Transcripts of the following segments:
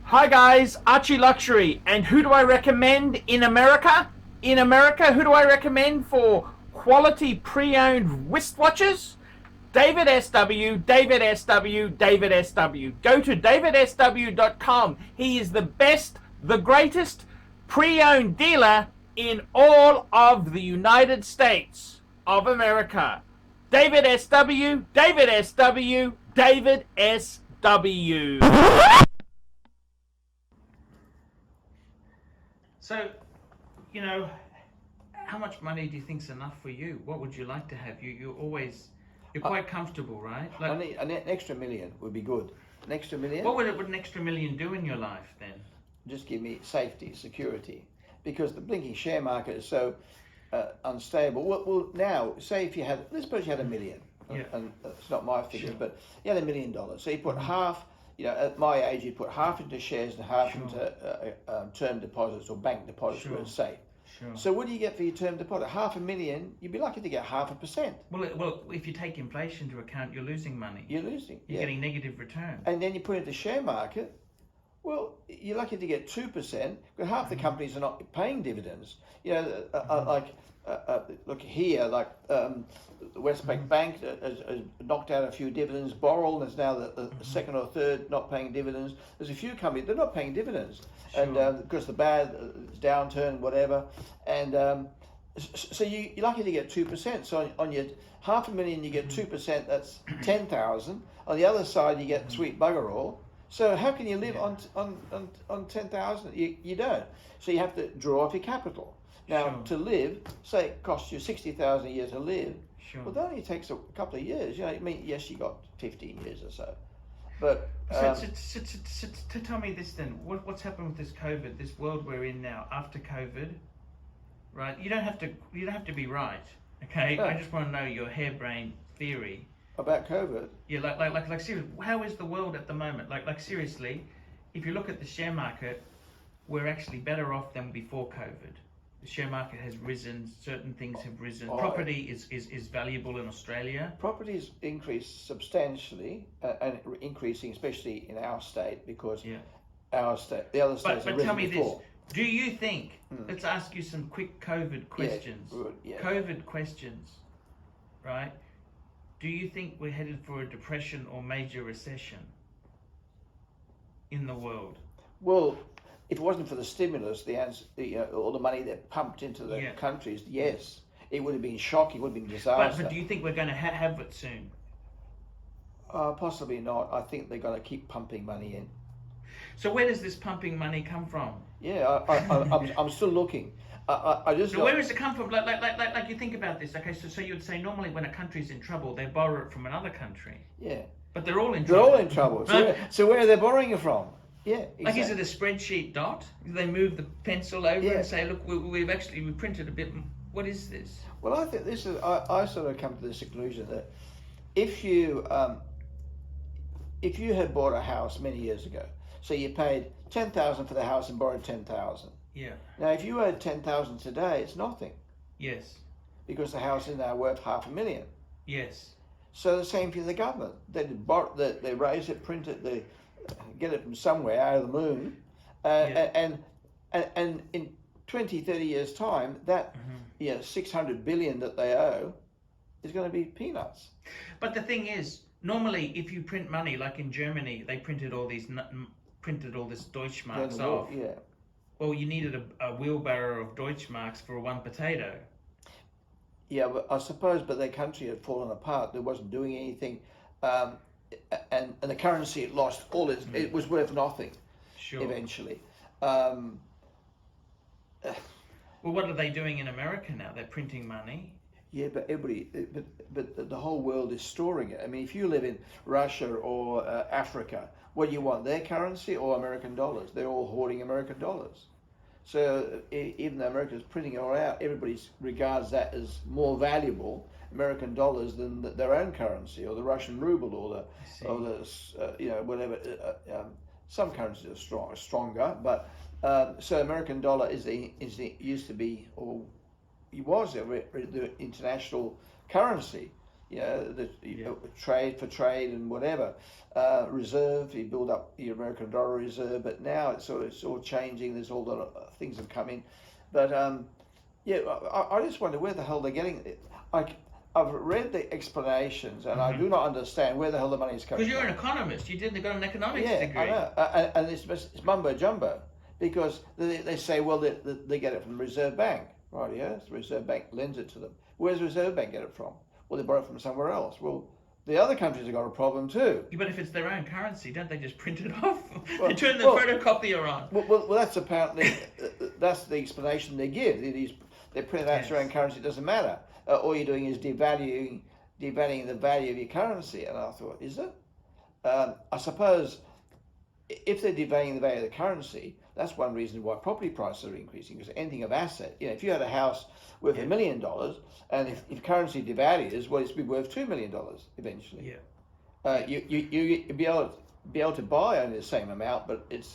Hi guys, ArchieLuxury, and who do I recommend in America? In America, who do I recommend for quality pre-owned wristwatches? David SW, David SW, David SW. Go to davidsw.com. He is the best, the greatest pre-owned dealer in all of the United States of America. David SW, David SW, David SW. So, how much money do you think's enough for you? What would you like to have? You're quite comfortable, right? An extra million would be good. An extra million? What would an extra million do in your life then? Just give me safety, security. Because the blinking share market is so unstable. Well, now, say if you had, let's suppose you had a million. Yeah. And it's not my figure, Sure. but you had $1 million. So you put half, at my age, you put half into shares and half Sure. into term deposits or bank deposits where it's safe. Sure. So what do you get for your term deposit? $500,000, you'd be lucky to get 0.5%. Well, if you take inflation into account, you're losing money. You're losing. You're getting negative return. And then you put it into the share market, well, you're lucky to get 2%, but half the companies are not paying dividends. Look here, the Westpac Bank has knocked out a few dividends. Borrell is now the second or third not paying dividends. There's a few companies, they're not paying dividends. Sure. And because the bad downturn, whatever. And so you're lucky to get 2%. So on your $500,000, you get 2%, that's 10,000. On the other side, you get sweet bugger all. So how can you live on 10,000? You don't. So you have to draw off your capital. Now, Sure. to live, say it costs you 60,000 a year to live, Sure. well, that only takes a couple of years. Yes, you got 15 years or so. But So tell me this then, what's happened with this COVID, this world we're in now after COVID, right? You don't have to be right, okay? No. I just want to know your harebrained theory. about COVID, Yeah, like seriously, how is the world at the moment? Like seriously, if you look at the share market, we're actually better off than before COVID. The share market has risen, certain things have risen. Property is valuable in Australia. properties increased substantially and increasing, especially in our state, because our state, the other states have But tell risen me before. this, do you think, let's ask you some quick COVID questions. Yeah. COVID questions, right? Do you think we're headed for a depression or major recession in the world? Well, if it wasn't for the stimulus, the answer, all the money that pumped into the countries, yes, it would have been shocking, it would have been disaster. But do you think we're going to have it soon? Possibly not. I think they're going to keep pumping money in. So where does this pumping money come from? Yeah, I'm still looking. I just. So where does it come from? Like you think about this. Okay, so you'd say normally when a country's in trouble, they borrow it from another country. Yeah. But they're all in They're trouble. all in trouble. So where are they borrowing it from? Yeah, exactly. Like, is it a spreadsheet dot? They move the pencil over and say, look, we printed a bit. What is this? Well, I think this is. I sort of come to this conclusion that if you had bought a house many years ago, so you paid 10,000 for the house and borrowed 10,000. Yeah. Now, if you owed 10,000 today, it's nothing Yes. because the house is now worth $500,000. Yes. So the same for the government. They raise it, print it, they get it from somewhere out of the moon, and in 20, 30 years' time, that 600 billion that they owe is going to be peanuts. But the thing is, normally if you print money, like in Germany, they printed all this Deutschmarks off. Yeah. Well, you needed a wheelbarrow of Deutschmarks for one potato. Yeah, but I suppose, but their country had fallen apart. They wasn't doing anything, and the currency it lost all its. It was worth nothing. Sure. Eventually. Well, what are they doing in America now? They're printing money. Yeah, but but the whole world is storing it. I mean, if you live in Russia or Africa, what do you want? Their currency or American dollars? They're all hoarding American dollars. So even though America is printing it all out, everybody regards that as more valuable, American dollars, than their own currency, or the Russian ruble, or the whatever. Some currencies are stronger, but so American dollar used to be, or it was the international currency. You know, trade for trade and whatever. Reserve, you build up your American dollar reserve, but now it's all changing. There's all the things have come in, but yeah, I just wonder where the hell they're getting it. I've read the explanations, and I do not understand where the hell the money is coming from. Because you're an economist, you got an economics degree. I know, and it's mumbo jumbo, because they say, well, they get it from the Reserve Bank, right? Yeah, the Reserve Bank lends it to them. Where's the Reserve Bank get it from? Well, they borrow it from somewhere else. Well, the other countries have got a problem too. Yeah, but if it's their own currency, don't they just print it off? Well, they turn the photocopier on. Well, that's apparently that's the explanation they give. They print out their own currency. It doesn't matter. All you're doing is devaluing the value of your currency. And I thought, is it? I suppose if they're devaluing the value of the currency, that's one reason why property prices are increasing, because anything of asset. You know, if you had a house worth $1 million, and if currency devalues, well, it's be worth $2 million eventually. Yeah. You'd be able to buy only the same amount, but if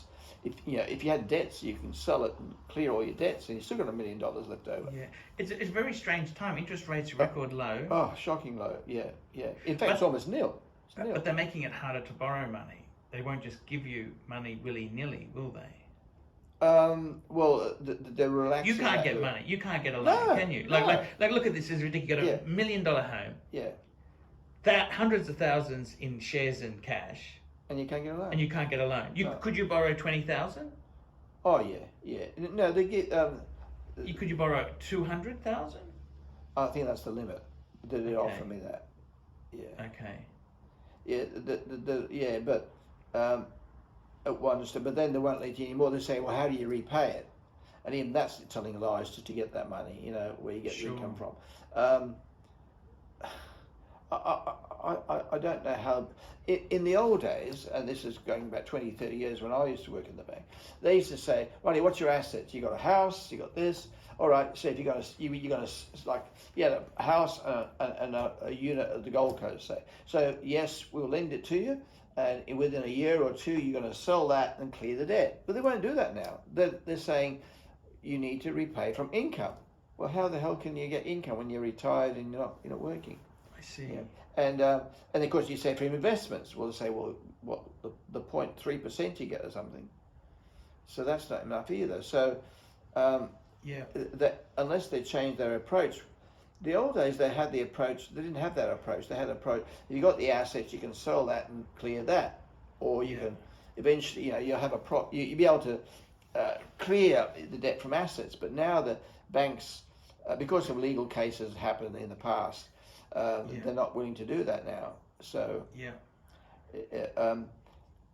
you had debts, you can sell it and clear all your debts, and you've still got $1 million left over. Yeah, it's a very strange time. Interest rates are record low. Oh, shocking low. Yeah. In fact, it's almost nil. But they're making it harder to borrow money. They won't just give you money willy-nilly, will they? Well, they're relaxing. You can't get money. You can't get a loan, can you? Like, look at this. It's ridiculous. You got $1 million home. Yeah. Hundreds of thousands in shares and cash. And you can't get a loan. And you can't get a loan. Could you borrow 20,000? Oh yeah. No, they get. Could you borrow 200,000? I think that's the limit. They offer me that. Yeah. Okay. Yeah. But but then they won't let you anymore. They say, well, how do you repay it? And even that's telling lies to get that money. You know, where you get the income from. I don't know how. In the old days, and this is going back 20, 30 years when I used to work in the bank, they used to say, Ronnie, what's your assets? You got a house, you got this. All right, so if you had a house and a unit at the Gold Coast, say. So yes, we'll lend it to you, and within a year or two, you're going to sell that and clear the debt. But they won't do that now. They're saying you need to repay from income. Well, how the hell can you get income when you're retired and you're not working? I see. Yeah. And of course you say from investments, well, they say, well, what the 0.3% you get or something. So that's not enough either. So that unless they change their approach, the old days they had the approach. They didn't have that approach. They had an approach. If you got the assets, you can sell that and clear that, or you can eventually, you'll have you'll be able to clear the debt from assets. But now the banks, because of legal cases happened in the past. They're not willing to do that now. So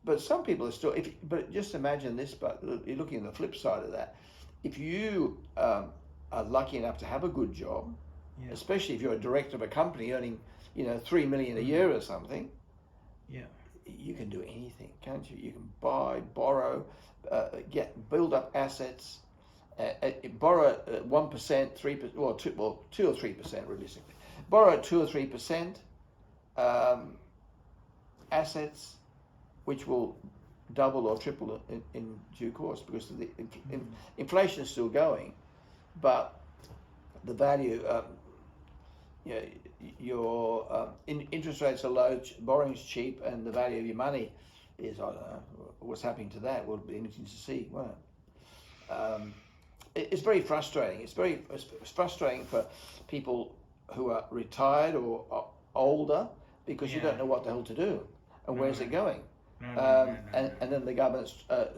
but some people are still. But just imagine this. But you're looking at the flip side of that. If you are lucky enough to have a good job, especially if you're a director of a company earning, $3 million a year or something, you can do anything, can't you? You can buy, borrow, build up assets, borrow 1%, 3%, 2 or 3% realistically. Borrow at 2 or 3% assets, which will double or triple in due course, because the inflation is still going, but the value, your interest rates are low, borrowing's cheap, and the value of your money is, I don't know what's happening to that. Will be interesting to see, won't it? It's very frustrating. It's frustrating for people who are retired or older, because you don't know what the hell to do and where's it going. And then the government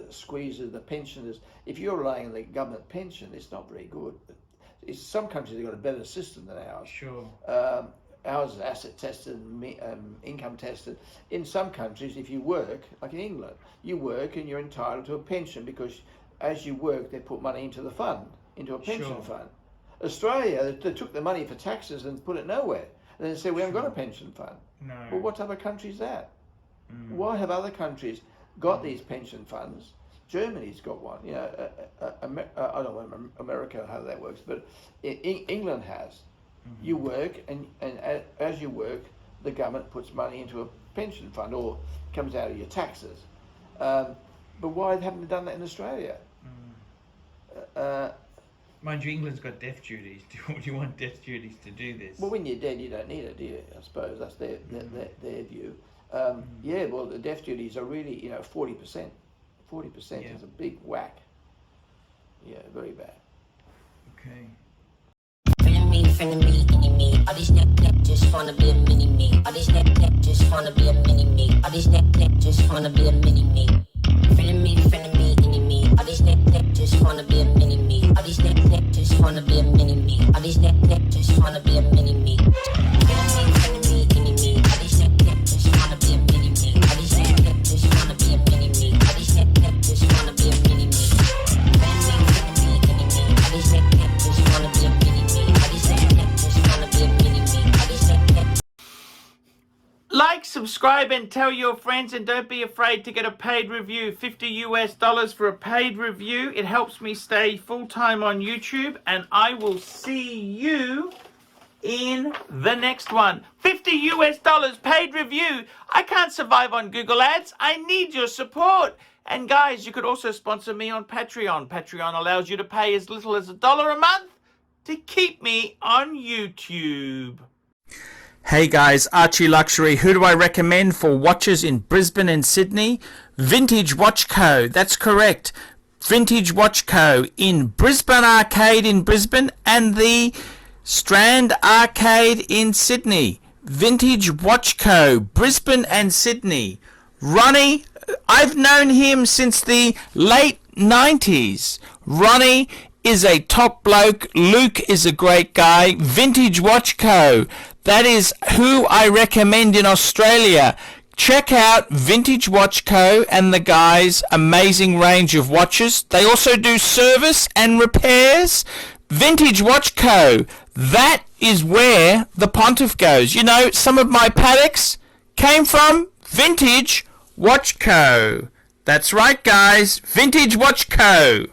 squeezes the pensioners. If you're relying on the government pension, it's not very good. Some countries have got a better system than ours. Sure. Ours is asset tested, income tested. In some countries, if you work, like in England, you work and you're entitled to a pension, because as you work, they put money into the fund, into a pension fund. Australia, they took the money for taxes and put it nowhere. And they said, we haven't got a pension fund. No. Well, what type of country is that? Why have other countries got these pension funds? Germany's got one. I don't know America how that works, but England has. You work, and as you work, the government puts money into a pension fund, or comes out of your taxes. But why haven't they done that in Australia? Mind you, England's got death duties. Do you want death duties to do this? Well, when you're dead, you don't need it, do you? I suppose that's their view. Yeah, well, the death duties are really, 40%. 40% is a big whack. Yeah, very bad. Okay. Friending me, enemy. All these neck just wanna be a mini me. All these neck just wanna be a mini me. All these neck just wanna be a mini me. Friending me, enemy. All these neck just wanna be a mini me. All these neck just wanna be a mini me. All these neck just wanna be a mini me. Friending me, enemy. All these neck just wanna be a mini me. All these neck just wanna be a mini me. All these neck just wanna be a mini me. Friending me, enemy. All these neck just wanna be a mini me. All these neck just wanna be a mini me. All these neck. Like, subscribe, and tell your friends, and don't be afraid to get a paid review. $50 for a paid review. It helps me stay full-time on YouTube, and I will see you in the next one. $50 paid review. I can't survive on Google Ads. I need your support. And guys, you could also sponsor me on Patreon. Patreon allows you to pay as little as $1 a month to keep me on YouTube. Hey guys, ArchieLuxury. Who do I recommend for watches in Brisbane and Sydney? Vintage Watch Co. That's correct. Vintage Watch Co. in Brisbane Arcade in Brisbane and the Strand Arcade in Sydney. Vintage Watch Co. Brisbane and Sydney. Ronnie, I've known him since the late 90s. Ronnie is a top bloke. Luke is a great guy. Vintage Watch Co. That is who I recommend in Australia. Check out Vintage Watch Co. and the guys' amazing range of watches. They also do service and repairs. Vintage Watch Co. That is where the Pontiff goes. You know, some of my Patek's came from Vintage Watch Co. That's right, guys. Vintage Watch Co.